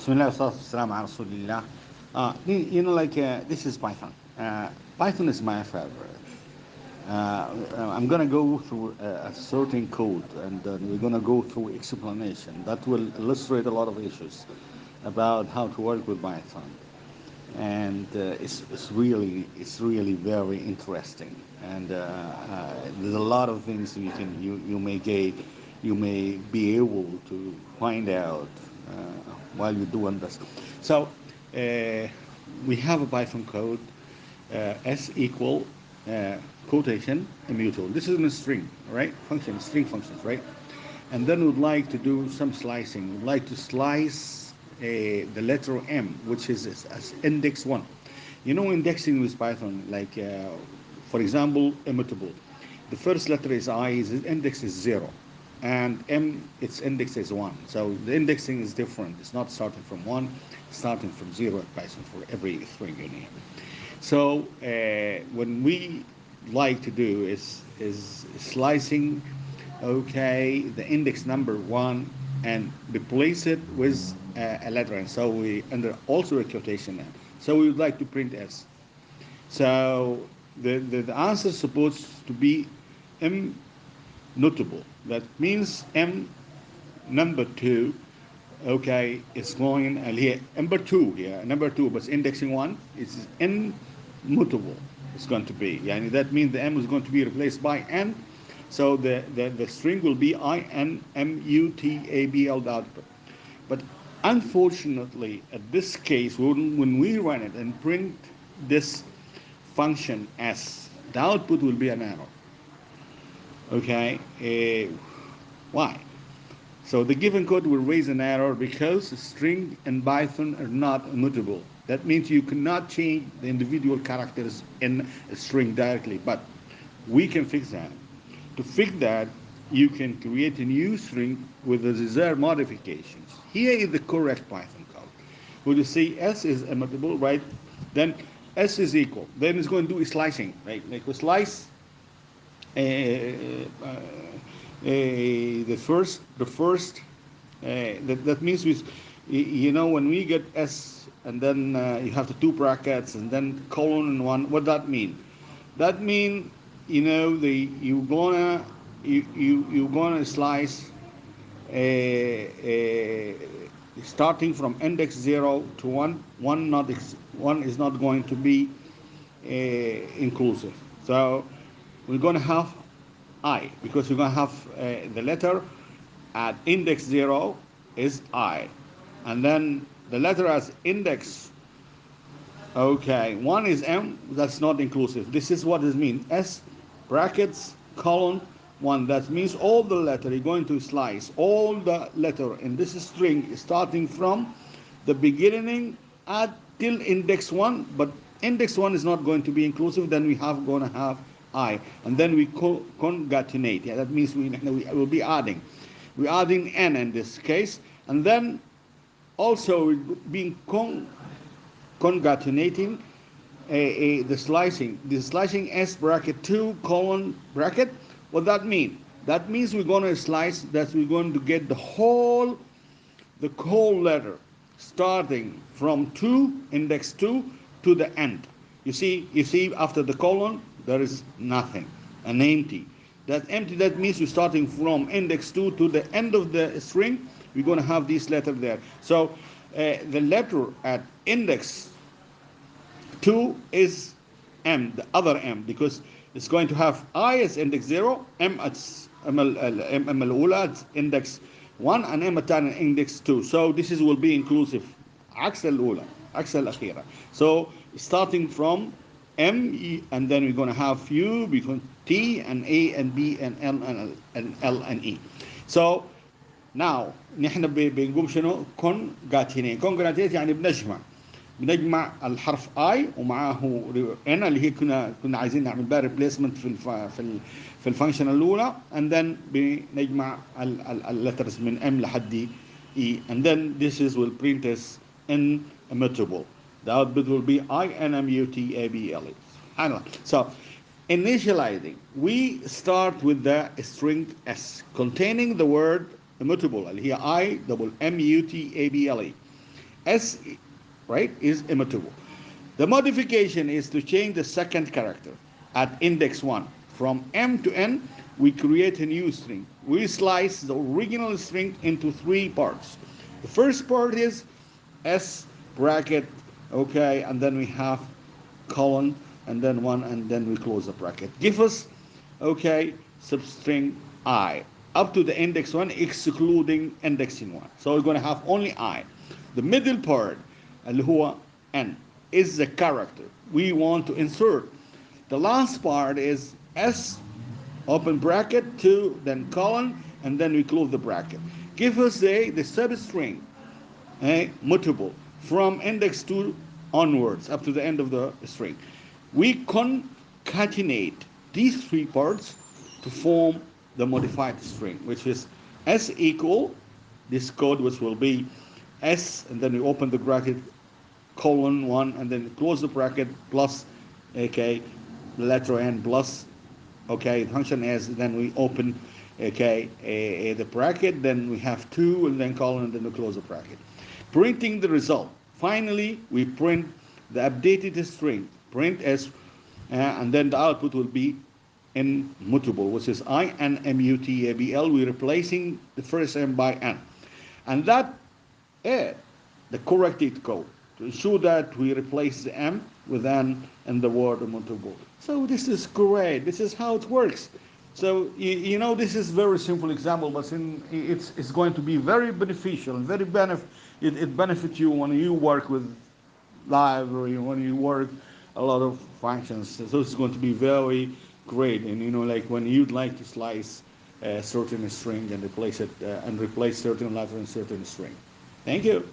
Bismillah, wassalatu wassalamu ala rasulillah. This is Python. Python is my favorite. I'm going to go through a certain code, and then we're going to go through explanation that will illustrate a lot of issues about how to work with Python. And it's really very interesting. And there's a lot of things you may be able to find out while you're doing this. So we have a Python code, s equal quotation immutable. This is a string, right? String functions, right? And then we'd like to do some slicing. We'd like to slice the letter M, which is as index 1. Indexing with Python, for example, immutable. The first letter is I, its index is 0. And M, its index is 1. So the indexing is different. It's not starting from 1, it's starting from 0 in Python for every string you need. So when we like to do is slicing, okay, the index number 1 and replace it with a letter, and so we under also a quotation M. So we would like to print S. So the answer is supposed to be immutable. That means M number 2, okay, is going, and here number 2, but indexing 1 is immutable. It's going to be, that means the M is going to be replaced by N. So the string will be inmutable output. But unfortunately, at this case, when we run it and print this function S, the output will be an error. Okay, why? So the given code will raise an error because string and Python are not immutable. That means you cannot change the individual characters in a string directly, but we can fix that. To fix that, you can create a new string with the desired modifications. Here is the correct Python code. When you see S is immutable, right? Then S is equal. Then it's going to do slicing, right? Like we slice the first that means when we get S and then you have the two brackets and then colon and 1. What that mean? That mean you're gonna slice starting from index 0 to 1. 1 is not going to be inclusive. So we're going to have I, because we're going to have the letter at index 0 is I. And then the letter as index, okay, 1 is M, that's not inclusive. This is what it means. S brackets colon 1. That means all the letter, you're going to slice all the letter in this string starting from the beginning at till index 1, but index 1 is not going to be inclusive. Then we have going to have I, and then we concatenate. Yeah, that means we will be adding. We're adding N in this case, and then also being concatenating the slicing S bracket 2 colon bracket. What that mean? That means we're going to slice, that we're going to get the whole letter starting from 2 index 2 to the end. You see after the colon there is nothing, an empty. That empty, that means we're starting from index 2 to the end of the string. We're going to have this letter there. So the letter at index 2 is M, the other M, because it's going to have I as index 0, M as M الأولى at index 1, and M الثاني index 2. So this will be inclusive. عكس الأولى، عكس الأخيرة. So starting from M, and then we're going to have U, between T and A and B and L and E. So now نحن بنقوم شنو؟ concatenate يعني بنجمع الحرف I ومعه N اللي هي كنا عايزين نعمل بها replacement في الفانكشن الأولى, and then بنجمع letters من M لحد E, and then will print as immutable. The output will be inmutable. So initializing, we start with the string S containing the word immutable اللي هي I double mutable. S, right, is immutable. The modification is to change the second character at index 1. From M to N, we create a new string. We slice the original string into three parts. The first part is S bracket, okay, and then we have colon, and then one, and then we close the bracket. Give us, okay, substring I up to the index 1, excluding indexing 1. So we're going to have only I. The middle part, اللي هو N, is the character we want to insert. The last part is S, open bracket, 2, then colon, and then we close the bracket. Give us the substring, mutable, from index 2 onwards up to the end of the string. We concatenate these three parts to form the modified string, which is S equal this code, which will be S, and then we open the bracket, colon 1, and then close the bracket, plus, okay, letter N, plus, okay, function S, then we open, okay, the bracket, then we have 2, and then colon, and then we close the bracket. Printing the result. Finally, we print the updated string, print S, and then the output will be immutable, which is immutable. We're replacing the first M by N. And that is the corrected code to ensure that we replace the M with N and the word immutable. So this is great. This is how it works. So you know, this is very simple example, but it's going to be very beneficial and very it benefits you when you work with library, when you work a lot of functions. So it's going to be very great. And you know, like when you'd like to slice a certain string and replace it and replace certain letter in certain string. Thank you.